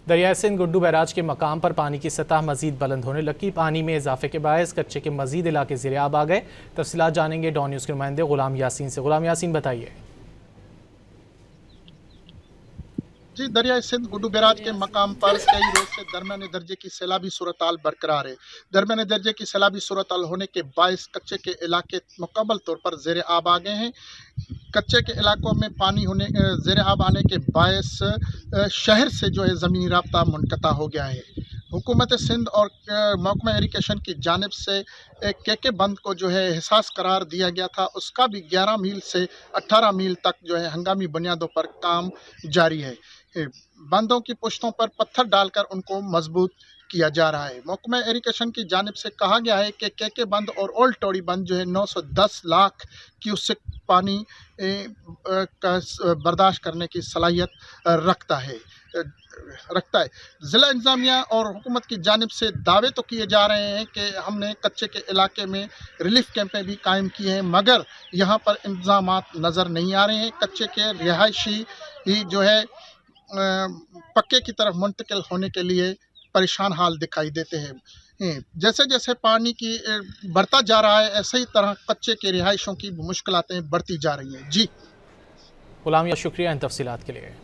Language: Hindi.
दरियाए सिंध गुड्डू बैराज के मकाम पर पानी की सतह मजीद बुलंद होने लगी। पानी में इजाफे के बायस कच्चे के मजीद इलाके ज़ेर-ए-आब आ गए। तफसीलात जानेंगे डॉन न्यूज़ के नुमाइंदे गुलाम यासीन से। गुलाम यासीन, बताइए। जी, दरियाए सिंध गुड्डू बैराज के मकाम पर कई रोज से दरमियाने दर्जे की सैलाबी सूरत-हाल बरकरार है। दरमियाने दर्जे की सैलाबी सूरत-हाल होने के बायस कच्चे के इलाके मुकम्मल तौर पर ज़ेर-ए-आब आ गए हैं। कच्चे के इलाकों में पानी होने ज़ेर-ए-आब आने के बायस शहर से जो है ज़मीनी राब्ता मुनक़ता हो गया है। हुकूमत सिंध और महकमा इरिगेशन की जानिब से के बंद को जो है हिसास करार दिया गया था, उसका भी 11 मील से 18 मील तक जो है हंगामी बुनियादों पर काम जारी है। बंदों की पुश्तों पर पत्थर डालकर उनको मजबूत किया जा रहा है। महकमा इरिगेशन की जानिब से कहा गया है कि के बंद और ओल्ड टोड़ी बंद जो है 910 लाख क्यूसेक पानी का बर्दाश्त करने की सलाहियत रखता है। ज़िला इंतज़ामिया और हुकूमत की जानिब से दावे तो किए जा रहे हैं कि हमने कच्चे के इलाके में रिलीफ कैंपें भी कायम किए हैं, मगर यहाँ पर इंतज़ामात नज़र नहीं आ रहे हैं। कच्चे के रिहायशी ही जो है पक्के की तरफ मुंतकिल होने के लिए परेशान हाल दिखाई देते हैं। जैसे जैसे पानी की बढ़ता जा रहा है, ऐसे ही तरह कच्चे के रिहायशों की मुश्किलातें बढ़ती जा रही हैं। जी गुलाम, शुक्रिया इन तफसीलात के लिए।